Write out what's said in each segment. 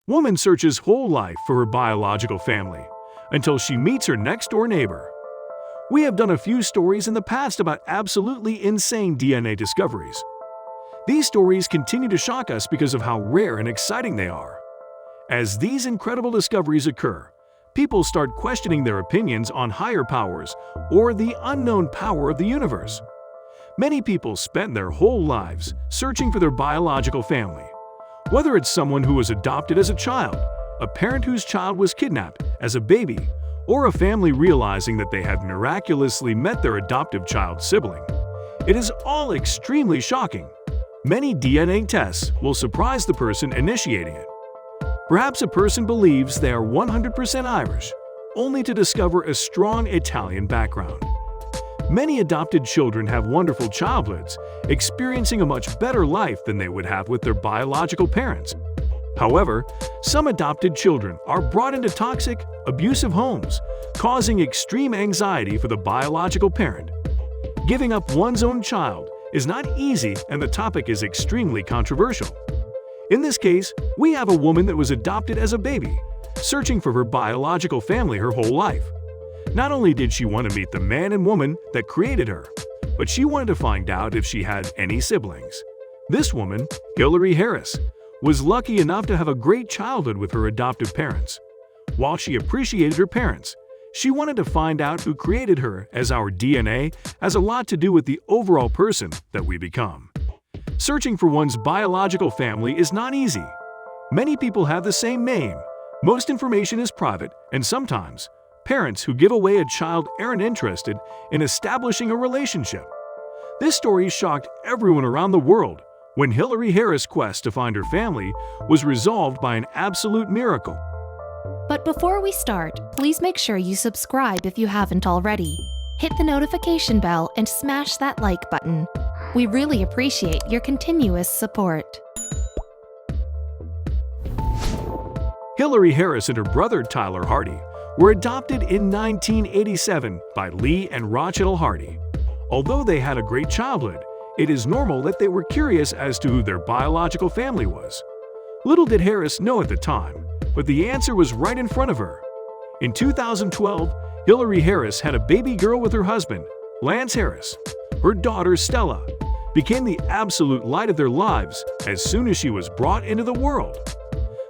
Woman searches whole life for her biological family until she meets her next-door neighbor. We have done a few stories in the past about absolutely insane DNA discoveries. These stories continue to shock us because of how rare and exciting they are. As these incredible discoveries occur, people start questioning their opinions on higher powers or the unknown power of the universe. Many people spend their whole lives searching for their biological family. Whether it's someone who was adopted as a child, a parent whose child was kidnapped as a baby, or a family realizing that they have miraculously met their adoptive child's sibling, it is all extremely shocking. Many DNA tests will surprise the person initiating it. Perhaps a person believes they are 100% Irish, only to discover a strong Italian background. Many adopted children have wonderful childhoods, experiencing a much better life than they would have with their biological parents. However, some adopted children are brought into toxic, abusive homes, causing extreme anxiety for the biological parent. Giving up one's own child is not easy, and the topic is extremely controversial. In this case, we have a woman that was adopted as a baby, searching for her biological family her whole life. Not only did she want to meet the man and woman that created her, but she wanted to find out if she had any siblings. This woman, Hillary Harris, was lucky enough to have a great childhood with her adoptive parents. While she appreciated her parents, she wanted to find out who created her, as our DNA has a lot to do with the overall person that we become. Searching for one's biological family is not easy. Many people have the same name, most information is private, and sometimes parents who give away a child aren't interested in establishing a relationship. This story shocked everyone around the world when Hillary Harris' quest to find her family was resolved by an absolute miracle. But before we start, please make sure you subscribe if you haven't already. Hit the notification bell and smash that like button. We really appreciate your continuous support. Hillary Harris and her brother Tyler Hardy were adopted in 1987 by Lee and Rachel Hardy. Although they had a great childhood, it is normal that they were curious as to who their biological family was. Little did Harris know at the time, but the answer was right in front of her. In 2012, Hillary Harris had a baby girl with her husband, Lance Harris. Her daughter, Stella, became the absolute light of their lives as soon as she was brought into the world.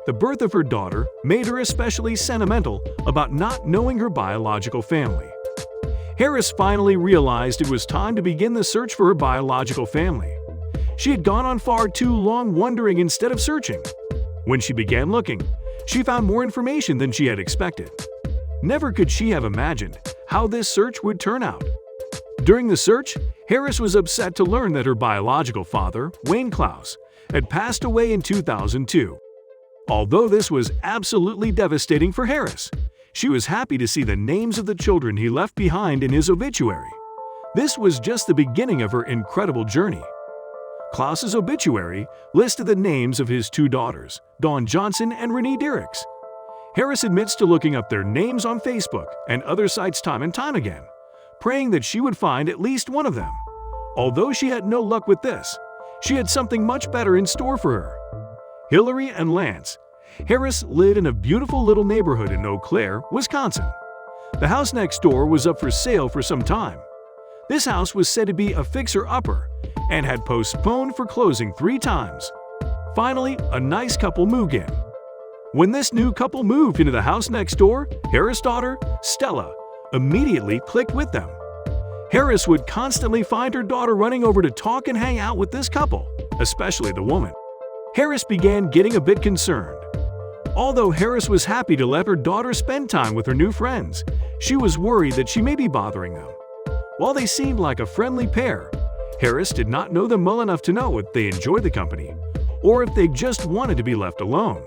The birth of her daughter made her especially sentimental about not knowing her biological family. Harris finally realized it was time to begin the search for her biological family. She had gone on far too long wondering instead of searching. When she began looking, she found more information than she had expected. Never could she have imagined how this search would turn out. During the search, Harris was upset to learn that her biological father, Wayne Klaus, had passed away in 2002. Although this was absolutely devastating for Harris, she was happy to see the names of the children he left behind in his obituary. This was just the beginning of her incredible journey. Klaus's obituary listed the names of his two daughters, Dawn Johnson and Renee Dirks. Harris admits to looking up their names on Facebook and other sites time and time again, praying that she would find at least one of them. Although she had no luck with this, she had something much better in store for her. Hillary and Lance Harris lived in a beautiful little neighborhood in Eau Claire, Wisconsin. The house next door was up for sale for some time. This house was said to be a fixer-upper and had postponed for closing 3 times. Finally, a nice couple moved in. When this new couple moved into the house next door, Harris' daughter, Stella, immediately clicked with them. Harris would constantly find her daughter running over to talk and hang out with this couple, especially the woman. Harris began getting a bit concerned. Although Harris was happy to let her daughter spend time with her new friends, she was worried that she may be bothering them. While they seemed like a friendly pair, Harris did not know them well enough to know if they enjoyed the company or if they just wanted to be left alone.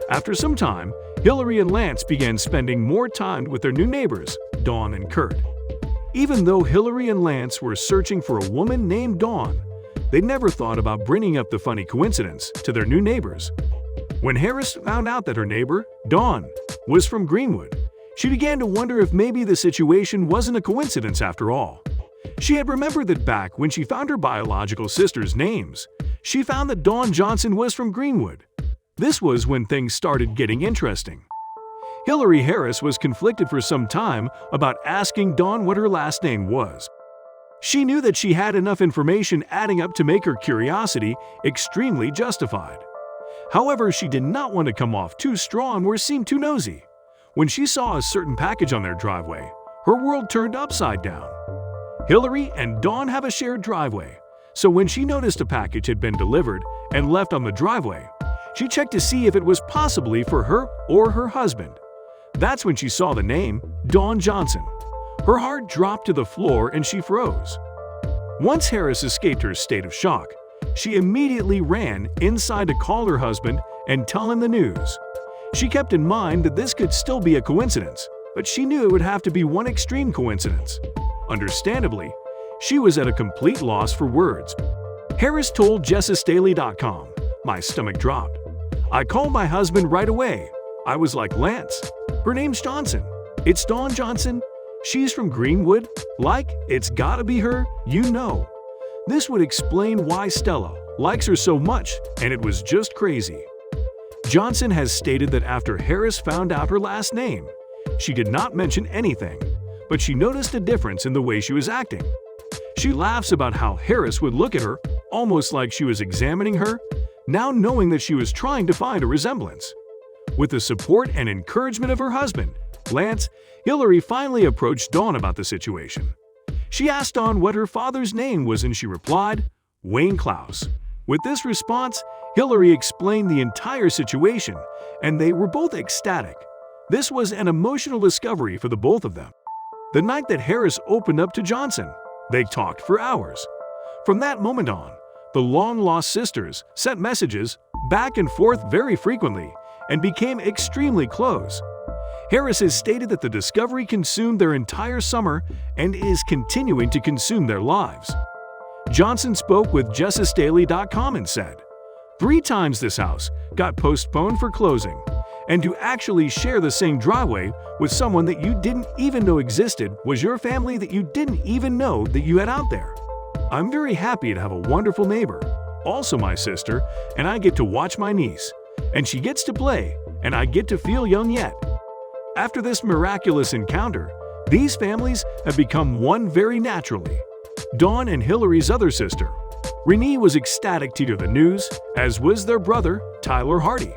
After some time, Hillary and Lance began spending more time with their new neighbors, Dawn and Kurt. Even though Hillary and Lance were searching for a woman named Dawn, they never thought about bringing up the funny coincidence to their new neighbors. When Harris found out that her neighbor, Dawn, was from Greenwood, she began to wonder if maybe the situation wasn't a coincidence after all. She had remembered that back when she found her biological sister's names, she found that Dawn Johnson was from Greenwood. This was when things started getting interesting. Hillary Harris was conflicted for some time about asking Dawn what her last name was. She knew that she had enough information adding up to make her curiosity extremely justified. However, she did not want to come off too strong or seem too nosy. When she saw a certain package on their driveway, her world turned upside down. Hillary and Dawn have a shared driveway, so when she noticed a package had been delivered and left on the driveway, she checked to see if it was possibly for her or her husband. That's when she saw the name, Dawn Johnson. Her heart dropped to the floor and she froze. Once Harris escaped her state of shock, she immediately ran inside to call her husband and tell him the news. She kept in mind that this could still be a coincidence, but she knew it would have to be one extreme coincidence. Understandably, she was at a complete loss for words. Harris told JessisDaily.com, "My stomach dropped. I called my husband right away. I was like, Lance, her name's Johnson. It's Dawn Johnson. She's from Greenwood. Like, it's gotta be her, you know." This would explain why Stella likes her so much, and it was just crazy. Johnson has stated that after Harris found out her last name, she did not mention anything, but she noticed a difference in the way she was acting. She laughs about how Harris would look at her almost like she was examining her, now knowing that she was trying to find a resemblance. With the support and encouragement of her husband, Lance, Hillary finally approached Dawn about the situation. She asked Dawn what her father's name was and she replied, "Wayne Klaus." With this response, Hillary explained the entire situation, and they were both ecstatic. This was an emotional discovery for the both of them. The night that Harris opened up to Johnson, they talked for hours. From that moment on, the long-lost sisters sent messages back and forth very frequently and became extremely close. Harris has stated that the discovery consumed their entire summer and is continuing to consume their lives. Johnson spoke with JessisDaily.com and said, "3 times this house got postponed for closing, and to actually share the same driveway with someone that you didn't even know existed was your family that you didn't even know that you had out there. I'm very happy to have a wonderful neighbor, also my sister, and I get to watch my niece, and she gets to play, and I get to feel young yet." After this miraculous encounter, these families have become one very naturally. Dawn and Hillary's other sister, Renee, was ecstatic to hear the news, as was their brother, Tyler Hardy.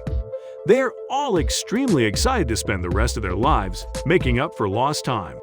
They are all extremely excited to spend the rest of their lives making up for lost time.